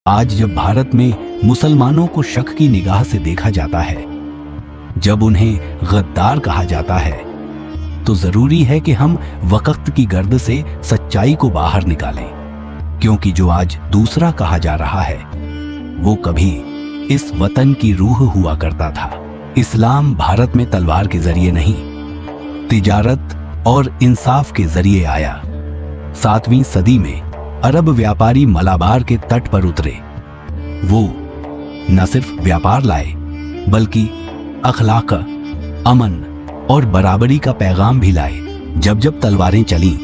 आज जब भारत में मुसलमानों को शक की निगाह से देखा जाता है, जब उन्हें गद्दार कहा जाता है, तो जरूरी है कि हम वक्त की गर्द से सच्चाई को बाहर निकालें, क्योंकि जो आज दूसरा कहा जा रहा है वो कभी इस वतन की रूह हुआ करता था। इस्लाम भारत में तलवार के जरिए नहीं, तिजारत और इंसाफ के जरिए आया। 7वीं सदी में अरब व्यापारी मलाबार के तट पर उतरे। वो न सिर्फ व्यापार लाए बल्कि अखलाक, अमन और बराबरी का पैगाम भी लाए। जब जब तलवारें चलीं,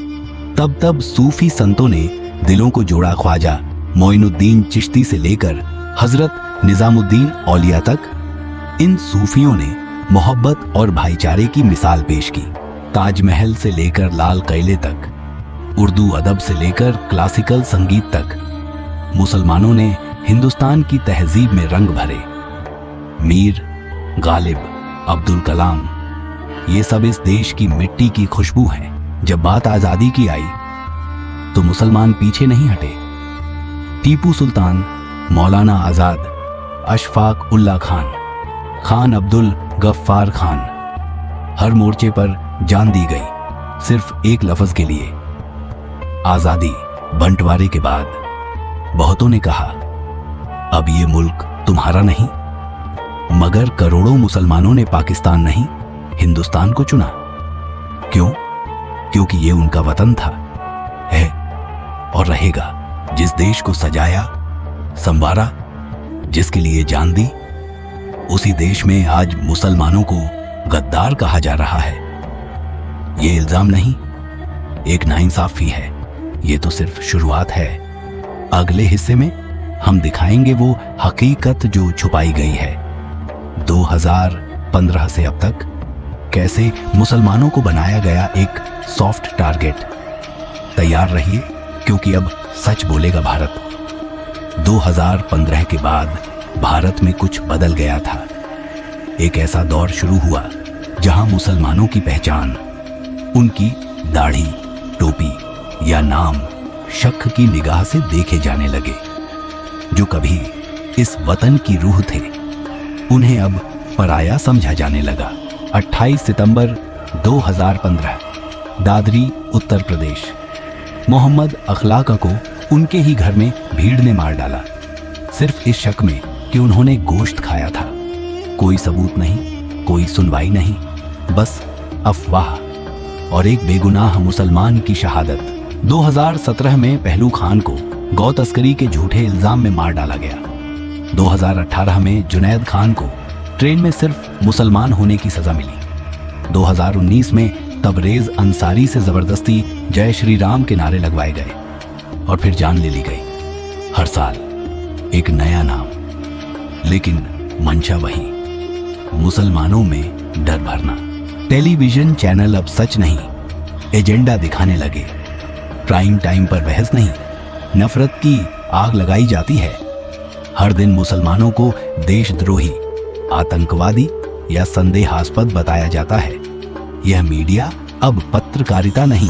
तब तब सूफी संतों ने दिलों को जोड़ा। ख्वाजा मोइनुद्दीन चिश्ती से लेकर हजरत निजामुद्दीन औलिया तक इन सूफियों ने मोहब्बत और भाईचारे की मिसाल पेश की। ताजमहल से लेकर लाल किले तक, उर्दू अदब से लेकर क्लासिकल संगीत तक, मुसलमानों ने हिंदुस्तान की तहजीब में रंग भरे। मीर, गालिब, अब्दुल कलाम, ये सब इस देश की मिट्टी की खुशबू हैं। जब बात आजादी की आई तो मुसलमान पीछे नहीं हटे। टीपू सुल्तान, मौलाना आजाद, अशफाक उल्ला खान, खान अब्दुल गफ्फार खान, हर मोर्चे पर जान दी गई सिर्फ एक लफ्ज के लिए, आजादी। बंटवारे के बाद बहुतों ने कहा, अब ये मुल्क तुम्हारा नहीं, मगर करोड़ों मुसलमानों ने पाकिस्तान नहीं, हिंदुस्तान को चुना। क्यों? क्योंकि ये उनका वतन था, है और रहेगा। जिस देश को सजाया, संवारा, जिसके लिए जान दी, उसी देश में आज मुसलमानों को गद्दार कहा जा रहा है। ये इल्जाम नहीं, एक नाइंसाफी है। ये तो सिर्फ शुरुआत है। अगले हिस्से में हम दिखाएंगे वो हकीकत जो छुपाई गई है। 2015 से अब तक कैसे मुसलमानों को बनाया गया एक सॉफ्ट टारगेट। तैयार रहिए, क्योंकि अब सच बोलेगा भारत। 2015 के बाद भारत में कुछ बदल गया था। एक ऐसा दौर शुरू हुआ जहां मुसलमानों की पहचान, उनकी दाढ़ी, टोपी या नाम शक की निगाह से देखे जाने लगे। जो कभी इस वतन की रूह थे, उन्हें अब पराया समझा जाने लगा। 28 सितंबर 2015, दादरी, उत्तर प्रदेश। मोहम्मद अखलाक को उनके ही घर में भीड़ ने मार डाला, सिर्फ इस शक में कि उन्होंने गोश्त खाया था। कोई सबूत नहीं, कोई सुनवाई नहीं, बस अफवाह और एक बेगुनाह मुसलमान की शहादत। 2017 में पहलू खान को गौ तस्करी के झूठे इल्जाम में मार डाला गया। 2018 में जुनैद खान को ट्रेन में सिर्फ मुसलमान होने की सजा मिली। 2019 में तबरेज अंसारी से जबरदस्ती जय श्री राम के नारे लगवाए गए और फिर जान ले ली गई। हर साल एक नया नाम, लेकिन मंशा वही, मुसलमानों में डर भरना। टेलीविजन चैनल अब सच नहीं, एजेंडा दिखाने लगे। प्राइम टाइम पर बहस नहीं, नफरत की आग लगाई जाती है। हर दिन मुसलमानों को देशद्रोही, आतंकवादी या संदेहास्पद बताया जाता है। यह मीडिया अब पत्रकारिता नहीं,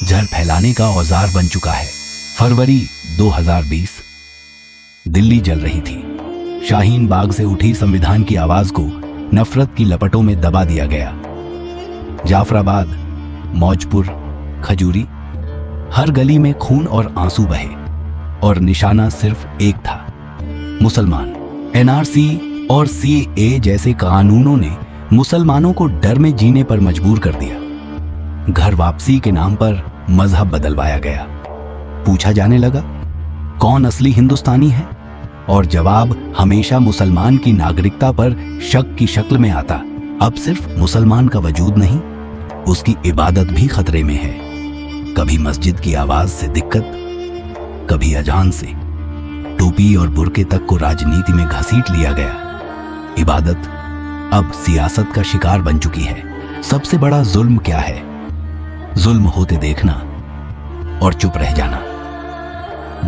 जहर फैलाने का औजार बन चुका है। फरवरी 2020, दिल्ली जल रही थी। शाहीन बाग से उठी संविधान की आवाज को नफरत की लपटों में दबा दिया गया। जाफराबाद, मौजपुर, खजूरी, हर गली में खून और आंसू बहे और निशाना सिर्फ एक था, मुसलमान। एनआरसी और सीए जैसे कानूनों ने मुसलमानों को डर में जीने पर मजबूर कर दिया। घर वापसी के नाम पर मजहब बदलवाया गया। पूछा जाने लगा, कौन असली हिंदुस्तानी है? और जवाब हमेशा मुसलमान की नागरिकता पर शक की शक्ल में आता। अब सिर्फ मुसलमान का वजूद नहीं, उसकी इबादत भी खतरे में है। कभी मस्जिद की आवाज से दिक्कत, कभी अजान से। टोपी और बुर्के तक को राजनीति में घसीट लिया गया। इबादत अब सियासत का शिकार बन चुकी है। सबसे बड़ा जुल्म क्या है? जुल्म होते देखना और चुप रह जाना।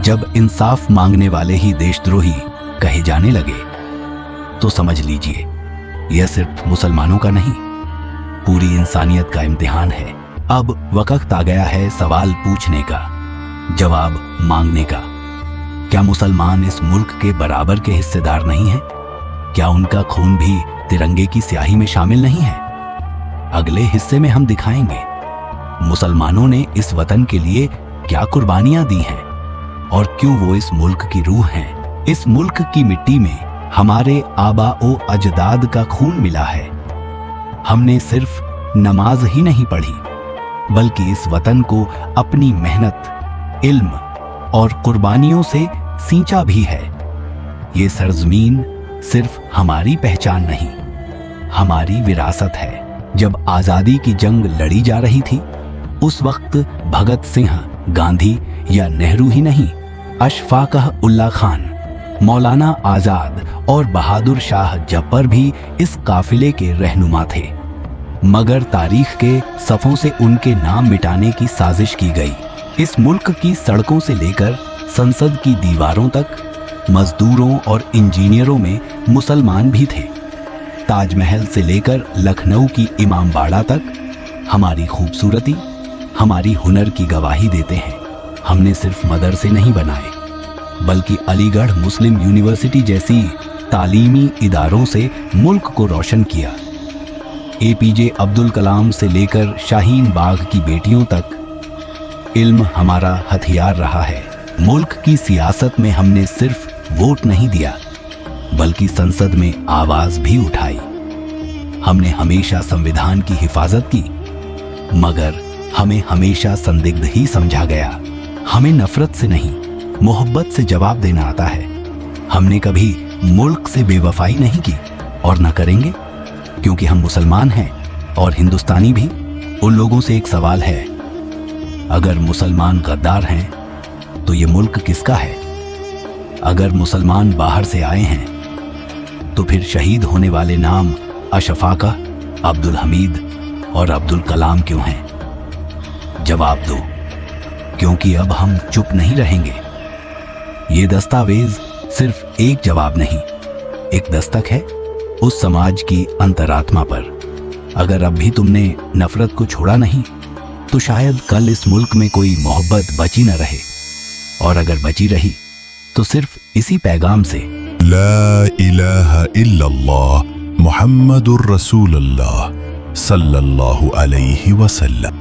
जब इंसाफ मांगने वाले ही देशद्रोही कहे जाने लगे, तो समझ लीजिए यह सिर्फ मुसलमानों का नहीं, पूरी इंसानियत का इम्तिहान है। अब वक्त आ गया है सवाल पूछने का, जवाब मांगने का। क्या मुसलमान इस मुल्क के बराबर के हिस्सेदार नहीं हैं? क्या उनका खून भी तिरंगे की स्याही में शामिल नहीं है? अगले हिस्से में हम दिखाएंगे मुसलमानों ने इस वतन के लिए क्या कुर्बानियां दी हैं और क्यों वो इस मुल्क की रूह हैं। इस मुल्क की मिट्टी में हमारे आबा ओ अजदाद का खून मिला है। हमने सिर्फ नमाज ही नहीं पढ़ी, बल्कि इस वतन को अपनी मेहनत, इल्म और कुर्बानियों से सींचा भी है। ये सरजमीन सिर्फ हमारी पहचान नहीं, हमारी विरासत है। जब आजादी की जंग लड़ी जा रही थी, उस वक्त भगत सिंह, गांधी या नेहरू ही नहीं, अशफाकह उल्ला खान, मौलाना आजाद और बहादुर शाह जब्बर भी इस काफिले के रहनुमा थे। मगर तारीख के सफ़ों से उनके नाम मिटाने की साजिश की गई। इस मुल्क की सड़कों से लेकर संसद की दीवारों तक मजदूरों और इंजीनियरों में मुसलमान भी थे। ताजमहल से लेकर लखनऊ की इमामबाड़ा तक हमारी खूबसूरती, हमारी हुनर की गवाही देते हैं। हमने सिर्फ मदरसे नहीं बनाए, बल्कि अलीगढ़ मुस्लिम यूनिवर्सिटी जैसी तालीमी इदारों से मुल्क को रोशन किया। एपीजे अब्दुल कलाम से लेकर शाहीन बाग की बेटियों तक इल्म हमारा हथियार रहा है। मुल्क की सियासत में हमने सिर्फ वोट नहीं दिया, बल्कि संसद में आवाज भी उठाई। हमने हमेशा संविधान की हिफाजत की, मगर हमें हमेशा संदिग्ध ही समझा गया। हमें नफरत से नहीं, मोहब्बत से जवाब देना आता है। हमने कभी मुल्क से बेवफाई नहीं की और न करेंगे, क्योंकि हम मुसलमान हैं और हिंदुस्तानी भी। उन लोगों से एक सवाल है, अगर मुसलमान गद्दार हैं तो ये मुल्क किसका है? अगर मुसलमान बाहर से आए हैं तो फिर शहीद होने वाले नाम अशफाका, अब्दुल हमीद और अब्दुल कलाम क्यों हैं? जवाब दो, क्योंकि अब हम चुप नहीं रहेंगे। ये दस्तावेज सिर्फ एक जवाब नहीं, एक दस्तक है उस समाज की अंतरात्मा पर। अगर अब भी तुमने नफरत को छोड़ा नहीं, तो शायद कल इस मुल्क में कोई मोहब्बत बची न रहे, और अगर बची रही तो सिर्फ इसी पैगाम से, ला इलाहा इल्लल्लाह मुहम्मदुर रसूलुल्लाह सल्लल्लाहु अलैहि वसल्लम।